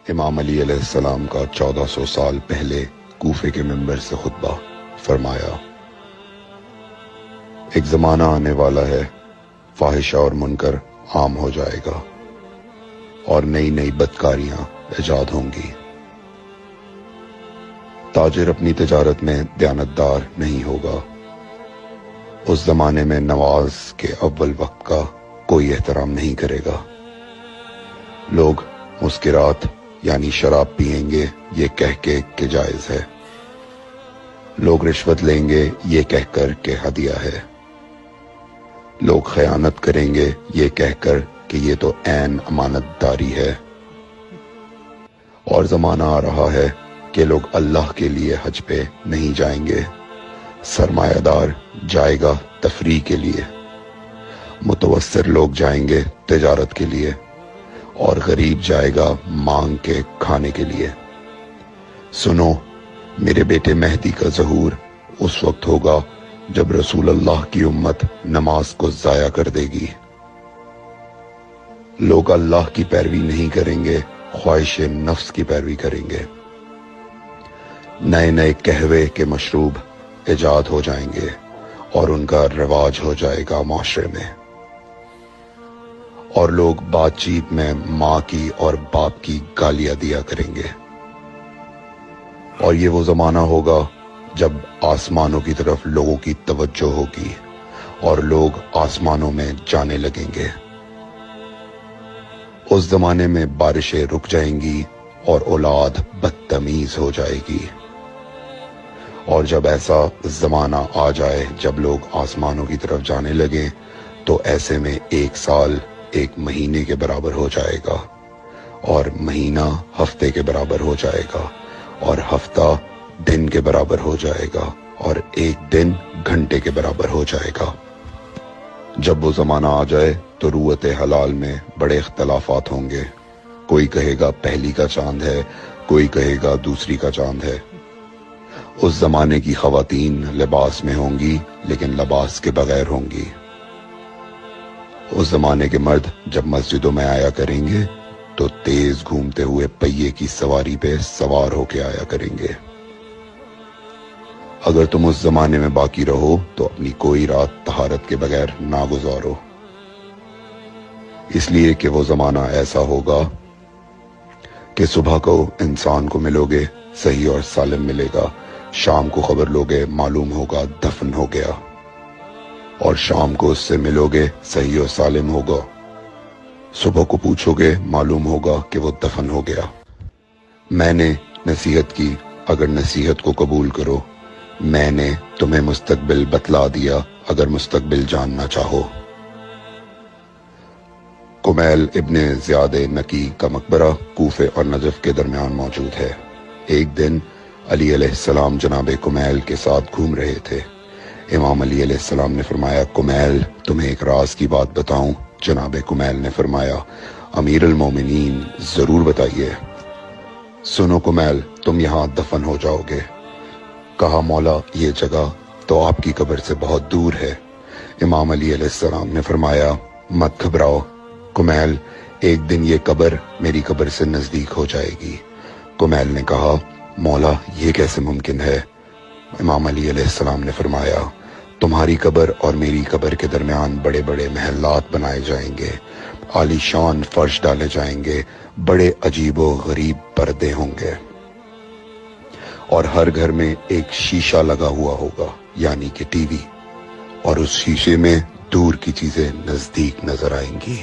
امام علی علیہ السلام کا 1400 سال پہلے کوفے کے منبر سے خطبہ فرمایا، ایک زمانہ آنے والا ہے، فاحشہ اور منکر عام ہو جائے گا اور نئی نئی بدکاریاں ایجاد ہوں گی۔ تاجر اپنی تجارت میں دیانتدار نہیں ہوگا۔ اس زمانے میں نماز کے اول وقت کا کوئی احترام نہیں کرے گا۔ لوگ مسکرات یعنی شراب پئیں گے یہ کہہ کے کہ جائز ہے، لوگ رشوت لیں گے یہ کہہ کر کہ ہدیہ ہے، لوگ خیانت کریں گے یہ کہہ کر کہ یہ تو عین امانت داری ہے۔ اور زمانہ آ رہا ہے کہ لوگ اللہ کے لیے حج پہ نہیں جائیں گے، سرمایہ دار جائے گا تفریح کے لیے، متوسر لوگ جائیں گے تجارت کے لیے، اور غریب جائے گا مانگ کے کھانے کے لیے۔ سنو، میرے بیٹے مہدی کا ظہور اس وقت ہوگا جب رسول اللہ کی امت نماز کو ضائع کر دے گی۔ لوگ اللہ کی پیروی نہیں کریں گے، خواہش نفس کی پیروی کریں گے۔ نئے نئے قہوے کے مشروب ایجاد ہو جائیں گے اور ان کا رواج ہو جائے گا معاشرے میں، اور لوگ بات چیت میں ماں کی اور باپ کی گالیاں دیا کریں گے۔ اور یہ وہ زمانہ ہوگا جب آسمانوں کی طرف لوگوں کی توجہ ہوگی اور لوگ آسمانوں میں جانے لگیں گے۔ اس زمانے میں بارشیں رک جائیں گی اور اولاد بدتمیز ہو جائے گی۔ اور جب ایسا زمانہ آ جائے جب لوگ آسمانوں کی طرف جانے لگیں تو ایسے میں ایک سال ایک مہینے کے برابر ہو جائے گا، اور مہینہ ہفتے کے برابر ہو جائے گا، اور ہفتہ دن کے برابر ہو جائے گا، اور ایک دن گھنٹے کے برابر ہو جائے گا۔ جب وہ زمانہ آ جائے تو روت حلال میں بڑے اختلافات ہوں گے، کوئی کہے گا پہلی کا چاند ہے، کوئی کہے گا دوسری کا چاند ہے۔ اس زمانے کی خواتین لباس میں ہوں گی لیکن لباس کے بغیر ہوں گی۔ اس زمانے کے مرد جب مسجدوں میں آیا کریں گے تو تیز گھومتے ہوئے پہیے کی سواری پہ سوار ہو کے آیا کریں گے۔ اگر تم اس زمانے میں باقی رہو تو اپنی کوئی رات طہارت کے بغیر نہ گزارو، اس لیے کہ وہ زمانہ ایسا ہوگا کہ صبح کو انسان کو ملو گے صحیح اور سالم ملے گا، شام کو خبر لوگے معلوم ہوگا دفن ہو گیا، اور شام کو اس سے ملو گے صحیح اور سالم ہوگا، صبح کو پوچھو گے معلوم ہوگا کہ وہ دفن ہو گیا۔ میں نے نصیحت کی، اگر نصیحت کو قبول کرو، میں نے تمہیں مستقبل بتلا دیا اگر مستقبل جاننا چاہو۔ کمیل ابن زیاد نکی کا مقبرہ کوفے اور نجف کے درمیان موجود ہے۔ ایک دن علی علیہ السلام جناب کمیل کے ساتھ گھوم رہے تھے۔ امام علی علیہ السلام نے فرمایا، کمیل تمہیں ایک راز کی بات بتاؤں؟ جناب کمیل نے فرمایا، امیر المومنین ضرور بتائیے۔ سنو کمیل، تم یہاں دفن ہو جاؤ گے۔ کہا، مولا یہ جگہ تو آپ کی قبر سے بہت دور ہے۔ امام علی علیہ السلام نے فرمایا، مت گھبراؤ کمیل، ایک دن یہ قبر میری قبر سے نزدیک ہو جائے گی۔ کمیل نے کہا، مولا یہ کیسے ممکن ہے؟ امام علی علیہ السلام نے فرمایا، تمہاری قبر اور میری قبر کے درمیان بڑے بڑے محلات بنائے جائیں گے، عالی شان فرش ڈالے جائیں گے، بڑے عجیب و غریب پردے ہوں گے، اور ہر گھر میں ایک شیشہ لگا ہوا ہوگا یعنی کہ ٹی وی، اور اس شیشے میں دور کی چیزیں نزدیک نظر آئیں گی۔